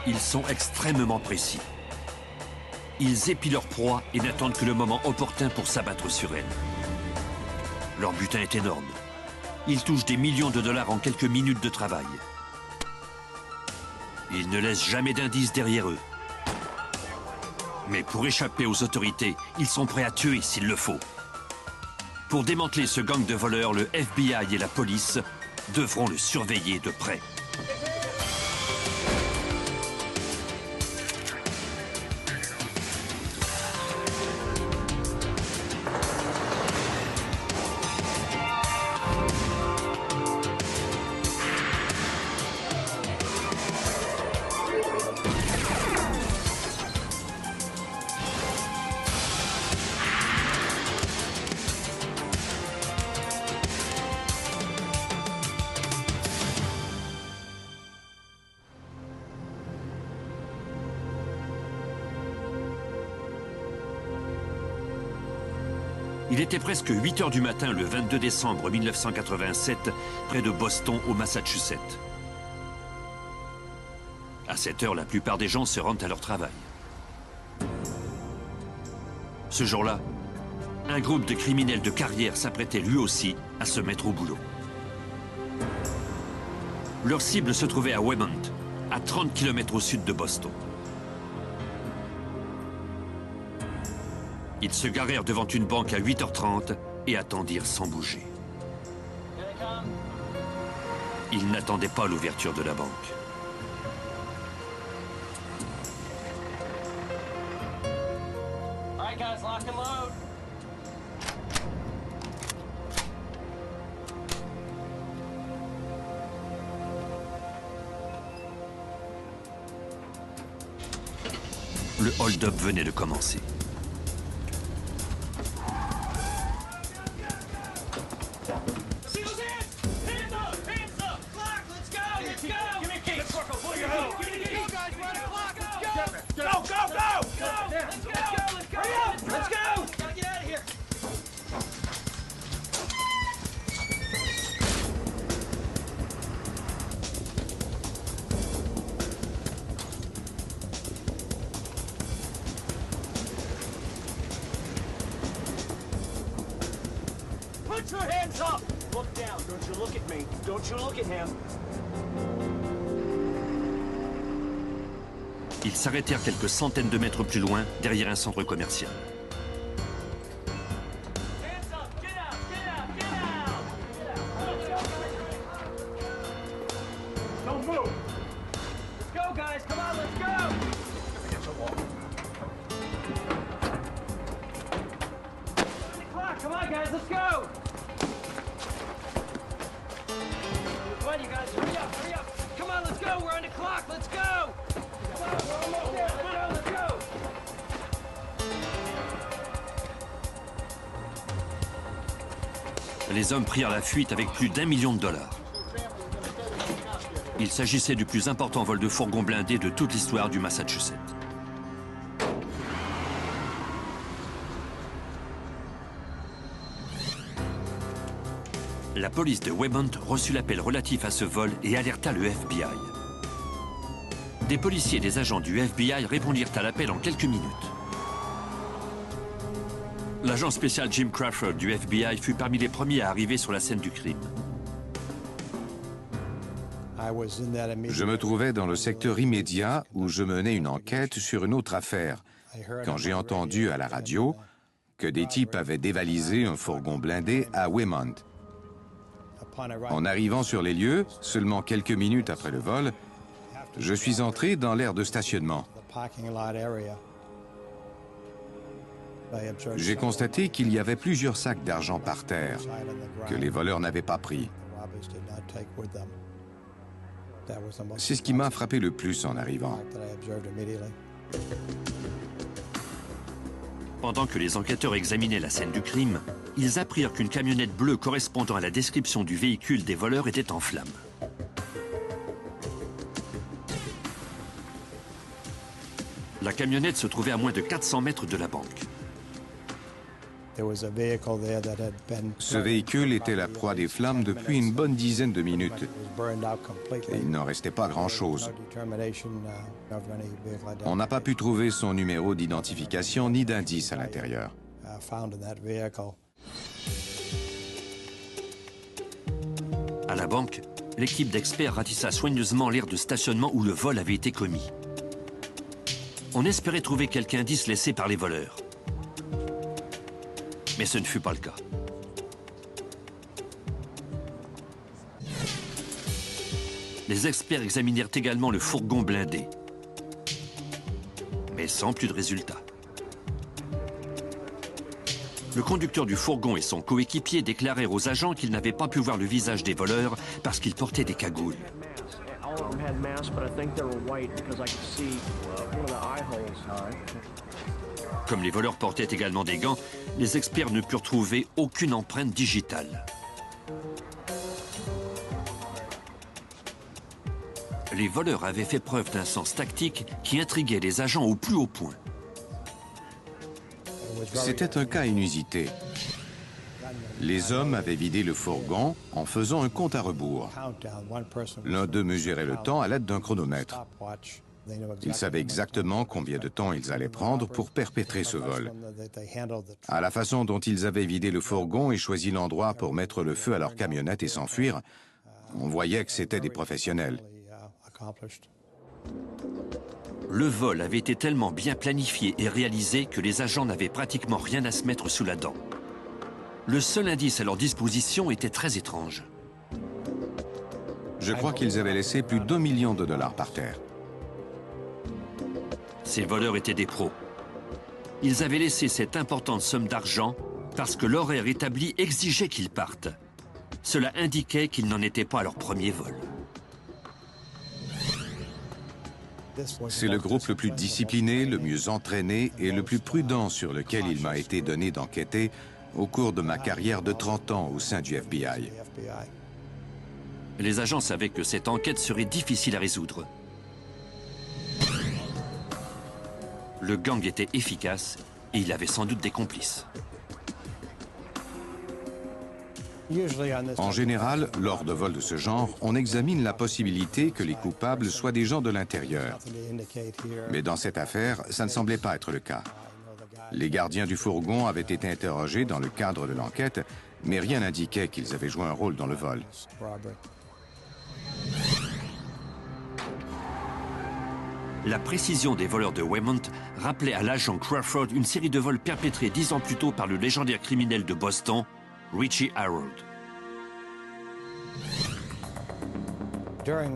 Ils sont extrêmement précis. Ils épient leur proie et n'attendent que le moment opportun pour s'abattre sur elle. Leur butin est énorme. Ils touchent des millions de dollars en quelques minutes de travail. Ils ne laissent jamais d'indices derrière eux. Mais pour échapper aux autorités, ils sont prêts à tuer s'il le faut. Pour démanteler ce gang de voleurs, le FBI et la police devront le surveiller de près. Il était presque 8 heures du matin le 22 décembre 1987, près de Boston, au Massachusetts. À cette heure, la plupart des gens se rendent à leur travail. Ce jour-là, un groupe de criminels de carrière s'apprêtait lui aussi à se mettre au boulot. Leur cible se trouvait à Wemont, à 30 km au sud de Boston. Ils se garèrent devant une banque à 8h30 et attendirent sans bouger. Ils n'attendaient pas l'ouverture de la banque. Le hold-up venait de commencer. Put your hands up! Look down. Don't you look at me. Don't you look at him. Ils s'arrêtèrent quelques centaines de mètres plus loin, derrière un centre commercial. Hands up! Get out! Get out! Get out! Don't move! Let's go, guys! Come on, let's go! Come on, guys, let's go! Come on, you guys, hurry up, hurry up! Come on, let's go, we're on the clock, let's go! Come on, we're almost there, let's go! Les hommes prirent la fuite avec plus d'1 million de dollars. Il s'agissait du plus important vol de fourgon blindé de toute l'histoire du Massachusetts. La police de Wemont reçut l'appel relatif à ce vol et alerta le FBI. Des policiers et des agents du FBI répondirent à l'appel en quelques minutes. L'agent spécial Jim Crawford du FBI fut parmi les premiers à arriver sur la scène du crime. Je me trouvais dans le secteur immédiat où je menais une enquête sur une autre affaire, quand j'ai entendu à la radio que des types avaient dévalisé un fourgon blindé à Wemont. En arrivant sur les lieux, seulement quelques minutes après le vol, je suis entré dans l'aire de stationnement. J'ai constaté qu'il y avait plusieurs sacs d'argent par terre, que les voleurs n'avaient pas pris. C'est ce qui m'a frappé le plus en arrivant. Pendant que les enquêteurs examinaient la scène du crime, ils apprirent qu'une camionnette bleue correspondant à la description du véhicule des voleurs était en flammes. La camionnette se trouvait à moins de 400 mètres de la banque. Ce véhicule était la proie des flammes depuis une bonne dizaine de minutes. Et il n'en restait pas grand-chose. On n'a pas pu trouver son numéro d'identification ni d'indice à l'intérieur. À la banque, l'équipe d'experts ratissa soigneusement l'aire de stationnement où le vol avait été commis. On espérait trouver quelque indice laissé par les voleurs. Mais ce ne fut pas le cas. Les experts examinèrent également le fourgon blindé. Mais sans plus de résultats. Le conducteur du fourgon et son coéquipier déclarèrent aux agents qu'ils n'avaient pas pu voir le visage des voleurs parce qu'ils portaient des cagoules. Comme les voleurs portaient également des gants, les experts ne purent trouver aucune empreinte digitale. Les voleurs avaient fait preuve d'un sens tactique qui intriguait les agents au plus haut point. C'était un cas inusité. Les hommes avaient vidé le fourgon en faisant un compte à rebours. L'un d'eux mesurait le temps à l'aide d'un chronomètre. Ils savaient exactement combien de temps ils allaient prendre pour perpétrer ce vol. À la façon dont ils avaient vidé le fourgon et choisi l'endroit pour mettre le feu à leur camionnette et s'enfuir, on voyait que c'étaient des professionnels. Le vol avait été tellement bien planifié et réalisé que les agents n'avaient pratiquement rien à se mettre sous la dent. Le seul indice à leur disposition était très étrange. Je crois qu'ils avaient laissé plus d'1 million de dollars par terre. Ces voleurs étaient des pros. Ils avaient laissé cette importante somme d'argent parce que l'horaire établi exigeait qu'ils partent. Cela indiquait qu'ils n'en étaient pas à leur premier vol. C'est le groupe le plus discipliné, le mieux entraîné et le plus prudent sur lequel il m'a été donné d'enquêter au cours de ma carrière de 30 ans au sein du FBI. Les agents savaient que cette enquête serait difficile à résoudre. Le gang était efficace et il avait sans doute des complices. En général, lors de vols de ce genre, on examine la possibilité que les coupables soient des gens de l'intérieur. Mais dans cette affaire, ça ne semblait pas être le cas. Les gardiens du fourgon avaient été interrogés dans le cadre de l'enquête, mais rien n'indiquait qu'ils avaient joué un rôle dans le vol. La précision des voleurs de Weymouth rappelait à l'agent Crawford une série de vols perpétrés 10 ans plus tôt par le légendaire criminel de Boston, Richie Harold.